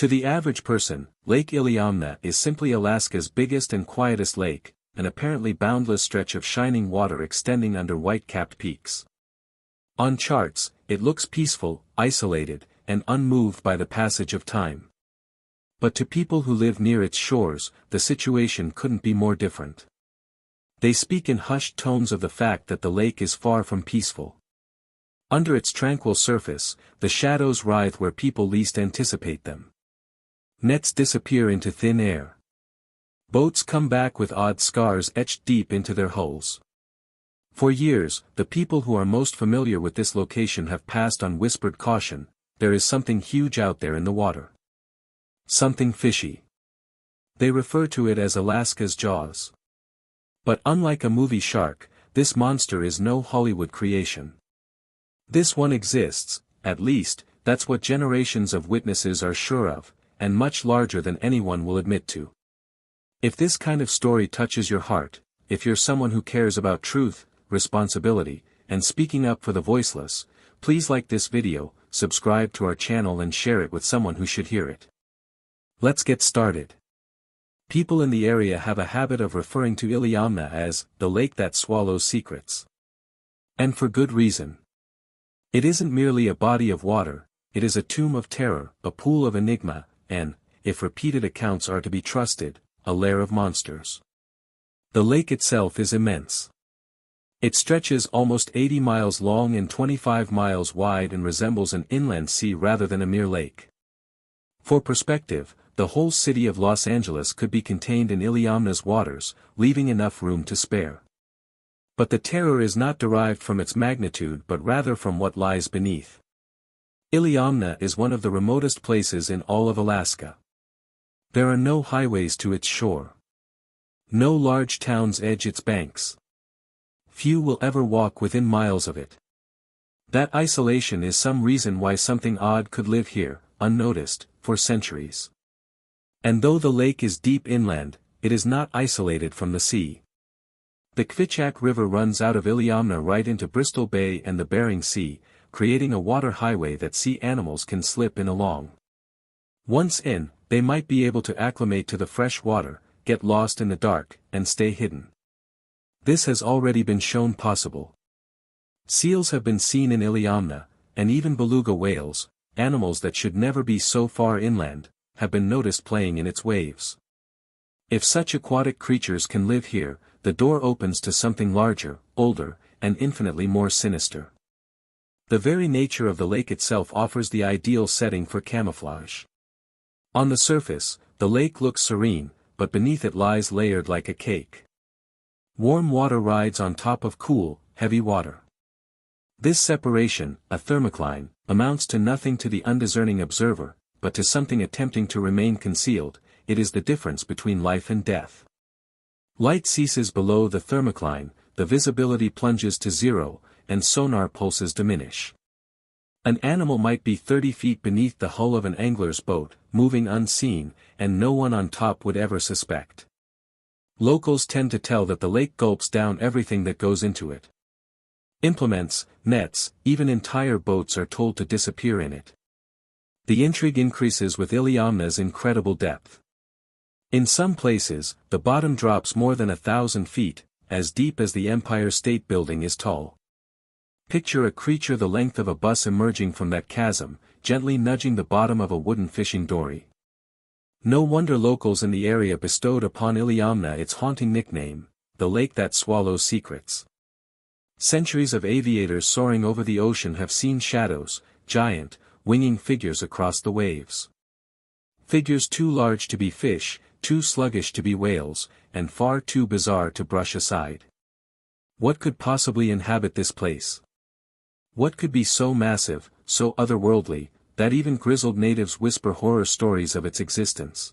To the average person, Lake Iliamna is simply Alaska's biggest and quietest lake, an apparently boundless stretch of shining water extending under white-capped peaks. On charts, it looks peaceful, isolated, and unmoved by the passage of time. But to people who live near its shores, the situation couldn't be more different. They speak in hushed tones of the fact that the lake is far from peaceful. Under its tranquil surface, the shadows writhe where people least anticipate them. Nets disappear into thin air. Boats come back with odd scars etched deep into their hulls. For years, the people who are most familiar with this location have passed on whispered caution: there is something huge out there in the water. Something fishy. They refer to it as Alaska's Jaws. But unlike a movie shark, this monster is no Hollywood creation. This one exists, at least, that's what generations of witnesses are sure of, and much larger than anyone will admit to. If this kind of story touches your heart, if you're someone who cares about truth, responsibility, and speaking up for the voiceless, please like this video, subscribe to our channel and share it with someone who should hear it. Let's get started. People in the area have a habit of referring to Iliamna as the lake that swallows secrets. And for good reason. It isn't merely a body of water, it is a tomb of terror, a pool of enigma, and, if repeated accounts are to be trusted, a lair of monsters. The lake itself is immense. It stretches almost 80 miles long and 25 miles wide and resembles an inland sea rather than a mere lake. For perspective, the whole city of Los Angeles could be contained in Iliamna's waters, leaving enough room to spare. But the terror is not derived from its magnitude but rather from what lies beneath. Iliamna is one of the remotest places in all of Alaska. There are no highways to its shore. No large towns edge its banks. Few will ever walk within miles of it. That isolation is some reason why something odd could live here, unnoticed, for centuries. And though the lake is deep inland, it is not isolated from the sea. The Kvichak River runs out of Iliamna right into Bristol Bay and the Bering Sea, creating a water highway that sea animals can slip in along. Once in, they might be able to acclimate to the fresh water, get lost in the dark, and stay hidden. This has already been shown possible. Seals have been seen in Iliamna, and even beluga whales, animals that should never be so far inland, have been noticed playing in its waves. If such aquatic creatures can live here, the door opens to something larger, older, and infinitely more sinister. The very nature of the lake itself offers the ideal setting for camouflage. On the surface, the lake looks serene, but beneath it lies layered like a cake. Warm water rides on top of cool, heavy water. This separation, a thermocline, amounts to nothing to the undiscerning observer, but to something attempting to remain concealed. It is the difference between life and death. Light ceases below the thermocline, the visibility plunges to zero, and sonar pulses diminish. An animal might be 30 feet beneath the hull of an angler's boat, moving unseen, and no one on top would ever suspect. Locals tend to tell that the lake gulps down everything that goes into it. Implements, nets, even entire boats are told to disappear in it. The intrigue increases with Iliamna's incredible depth. In some places, the bottom drops more than 1,000 feet, as deep as the Empire State Building is tall. Picture a creature the length of a bus emerging from that chasm, gently nudging the bottom of a wooden fishing dory. No wonder locals in the area bestowed upon Iliamna its haunting nickname, the lake that swallows secrets. Centuries of aviators soaring over the ocean have seen shadows, giant, winging figures across the waves. Figures too large to be fish, too sluggish to be whales, and far too bizarre to brush aside. What could possibly inhabit this place? What could be so massive, so otherworldly, that even grizzled natives whisper horror stories of its existence?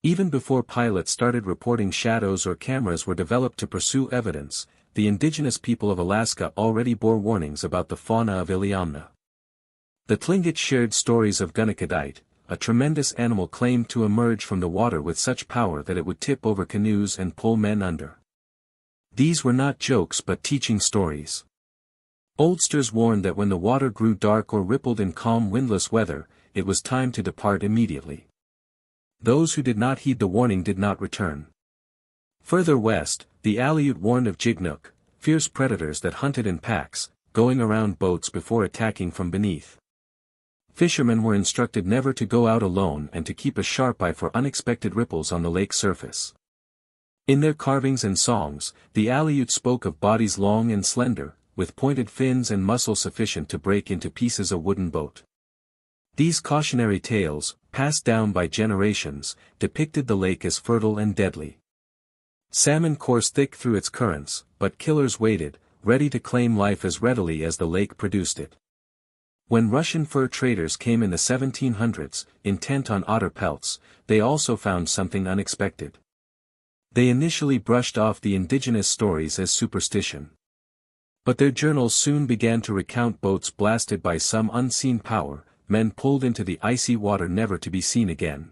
Even before pilots started reporting shadows or cameras were developed to pursue evidence, the indigenous people of Alaska already bore warnings about the fauna of Iliamna. The Tlingit shared stories of Gunakadite, a tremendous animal claimed to emerge from the water with such power that it would tip over canoes and pull men under. These were not jokes but teaching stories. Oldsters warned that when the water grew dark or rippled in calm windless weather, it was time to depart immediately. Those who did not heed the warning did not return. Further west, the Aleut warned of Jignook, fierce predators that hunted in packs, going around boats before attacking from beneath. Fishermen were instructed never to go out alone and to keep a sharp eye for unexpected ripples on the lake surface. In their carvings and songs, the Aleut spoke of bodies long and slender, with pointed fins and muscle sufficient to break into pieces a wooden boat. These cautionary tales, passed down by generations, depicted the lake as fertile and deadly. Salmon coursed thick through its currents, but killers waited, ready to claim life as readily as the lake produced it. When Russian fur traders came in the 1700s, intent on otter pelts, they also found something unexpected. They initially brushed off the indigenous stories as superstition. But their journals soon began to recount boats blasted by some unseen power, men pulled into the icy water never to be seen again.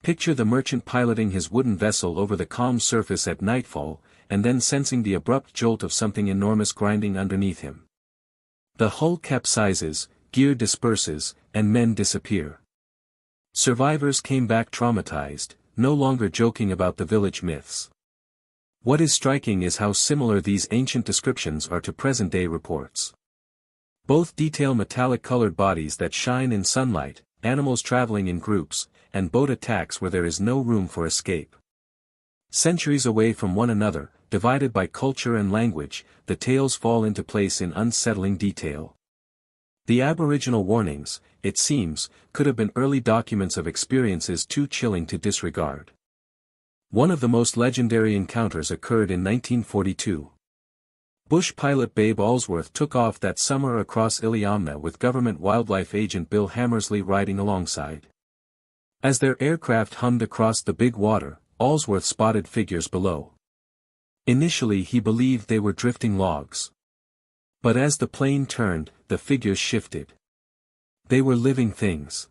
Picture the merchant piloting his wooden vessel over the calm surface at nightfall, and then sensing the abrupt jolt of something enormous grinding underneath him. The hull capsizes, gear disperses, and men disappear. Survivors came back traumatized, no longer joking about the village myths. What is striking is how similar these ancient descriptions are to present-day reports. Both detail metallic-colored bodies that shine in sunlight, animals traveling in groups, and boat attacks where there is no room for escape. Centuries away from one another, divided by culture and language, the tales fall into place in unsettling detail. The Aboriginal warnings, it seems, could have been early documents of experiences too chilling to disregard. One of the most legendary encounters occurred in 1942. Bush pilot Babe Allsworth took off that summer across Iliamna with government wildlife agent Bill Hammersley riding alongside. As their aircraft hummed across the big water, Allsworth spotted figures below. Initially he believed they were drifting logs. But as the plane turned, the figures shifted. They were living things.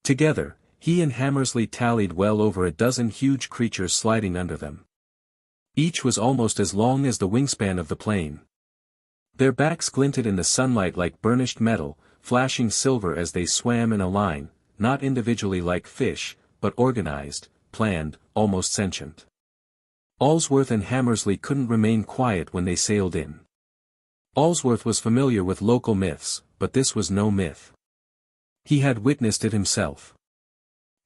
Together, he and Hammersley tallied well over a dozen huge creatures sliding under them. Each was almost as long as the wingspan of the plane. Their backs glinted in the sunlight like burnished metal, flashing silver as they swam in a line, not individually like fish, but organized, planned, almost sentient. Allsworth and Hammersley couldn't remain quiet when they sailed in. Allsworth was familiar with local myths, but this was no myth. He had witnessed it himself.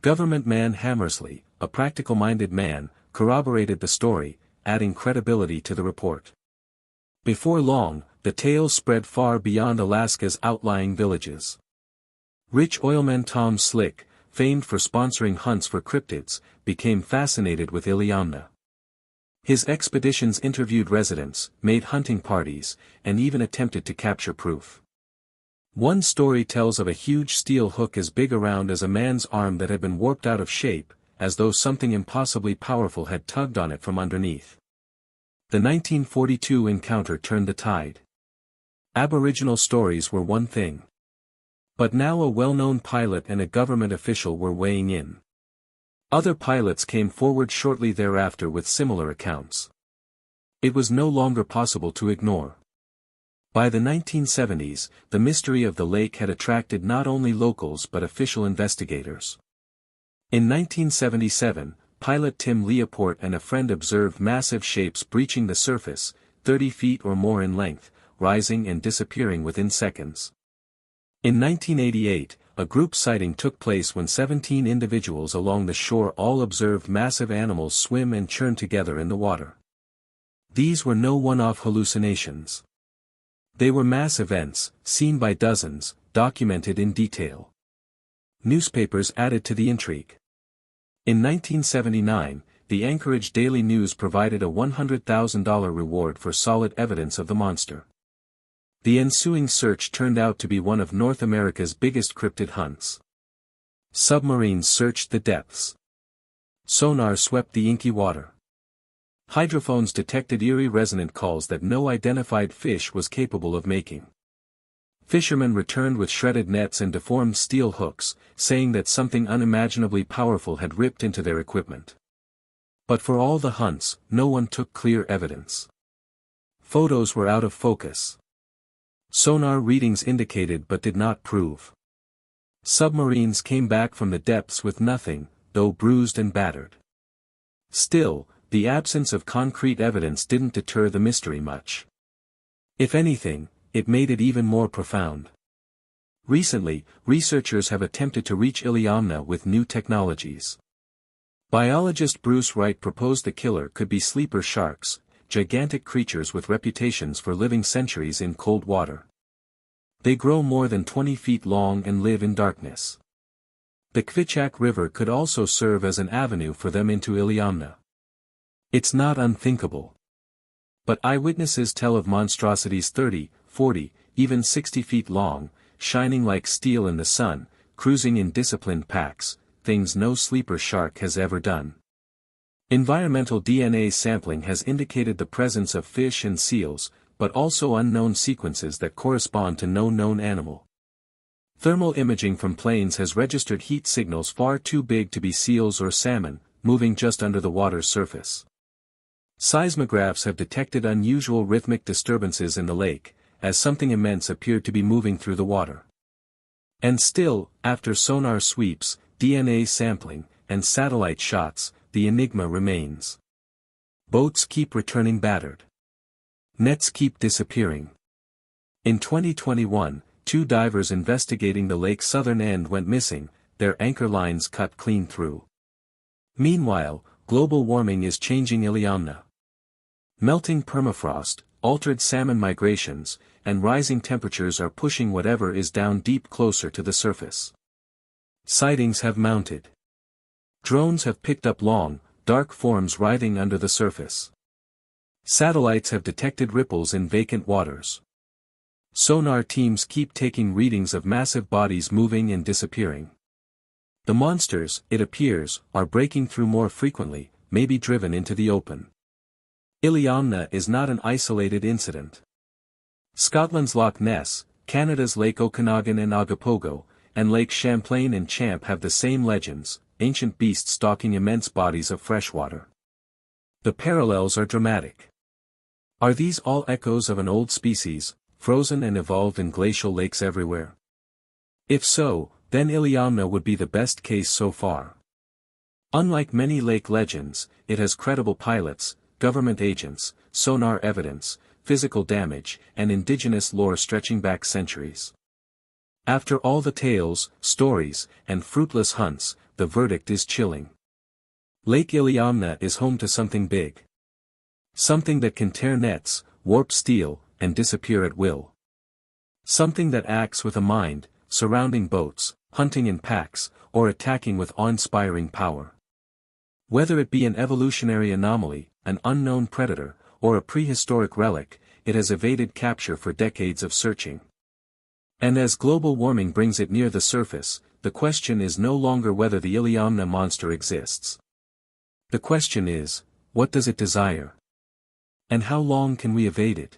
Government man Hammersley, a practical-minded man, corroborated the story, adding credibility to the report. Before long, the tales spread far beyond Alaska's outlying villages. Rich oilman Tom Slick, famed for sponsoring hunts for cryptids, became fascinated with Iliamna. His expeditions interviewed residents, made hunting parties, and even attempted to capture proof. One story tells of a huge steel hook as big around as a man's arm that had been warped out of shape, as though something impossibly powerful had tugged on it from underneath. The 1942 encounter turned the tide. Aboriginal stories were one thing. But now a well-known pilot and a government official were weighing in. Other pilots came forward shortly thereafter with similar accounts. It was no longer possible to ignore. By the 1970s, the mystery of the lake had attracted not only locals but official investigators. In 1977, pilot Tim Leoport and a friend observed massive shapes breaching the surface, 30 feet or more in length, rising and disappearing within seconds. In 1988, a group sighting took place when 17 individuals along the shore all observed massive animals swim and churn together in the water. These were no one-off hallucinations. They were mass events, seen by dozens, documented in detail. Newspapers added to the intrigue. In 1979, the Anchorage Daily News provided a $100,000 reward for solid evidence of the monster. The ensuing search turned out to be one of North America's biggest cryptid hunts. Submarines searched the depths. Sonar swept the inky water. Hydrophones detected eerie resonant calls that no identified fish was capable of making. Fishermen returned with shredded nets and deformed steel hooks, saying that something unimaginably powerful had ripped into their equipment. But for all the hunts, no one took clear evidence. Photos were out of focus. Sonar readings indicated but did not prove. Submarines came back from the depths with nothing, though bruised and battered. Still, the absence of concrete evidence didn't deter the mystery much. If anything, it made it even more profound. Recently, researchers have attempted to reach Iliamna with new technologies. Biologist Bruce Wright proposed the killer could be sleeper sharks, gigantic creatures with reputations for living centuries in cold water. They grow more than 20 feet long and live in darkness. The Kvichak River could also serve as an avenue for them into Iliamna. It's not unthinkable. But eyewitnesses tell of monstrosities 30, 40, even 60 feet long, shining like steel in the sun, cruising in disciplined packs, things no sleeper shark has ever done. Environmental DNA sampling has indicated the presence of fish and seals, but also unknown sequences that correspond to no known animal. Thermal imaging from planes has registered heat signals far too big to be seals or salmon, moving just under the water's surface. Seismographs have detected unusual rhythmic disturbances in the lake, as something immense appeared to be moving through the water. And still, after sonar sweeps, DNA sampling, and satellite shots, the enigma remains. Boats keep returning battered. Nets keep disappearing. In 2021, 2 divers investigating the lake's southern end went missing, their anchor lines cut clean through. Meanwhile, global warming is changing Iliamna. Melting permafrost, altered salmon migrations, and rising temperatures are pushing whatever is down deep closer to the surface. Sightings have mounted. Drones have picked up long, dark forms writhing under the surface. Satellites have detected ripples in vacant waters. Sonar teams keep taking readings of massive bodies moving and disappearing. The monsters, it appears, are breaking through more frequently, maybe driven into the open. Iliamna is not an isolated incident. Scotland's Loch Ness, Canada's Lake Okanagan and Agapogo, and Lake Champlain and Champ have the same legends, ancient beasts stalking immense bodies of freshwater. The parallels are dramatic. Are these all echoes of an old species, frozen and evolved in glacial lakes everywhere? If so, then Iliamna would be the best case so far. Unlike many lake legends, it has credible pilots, government agents, sonar evidence, physical damage, and indigenous lore stretching back centuries. After all the tales, stories, and fruitless hunts, the verdict is chilling. Lake Iliamna is home to something big. Something that can tear nets, warp steel, and disappear at will. Something that acts with a mind, surrounding boats, hunting in packs, or attacking with awe-inspiring power. Whether it be an evolutionary anomaly, an unknown predator, or a prehistoric relic, it has evaded capture for decades of searching. And as global warming brings it near the surface, the question is no longer whether the Iliamna monster exists. The question is, what does it desire? And how long can we evade it?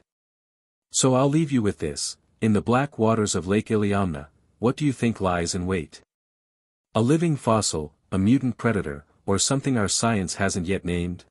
So I'll leave you with this: in the black waters of Lake Iliamna, what do you think lies in wait? A living fossil, a mutant predator, or something our science hasn't yet named?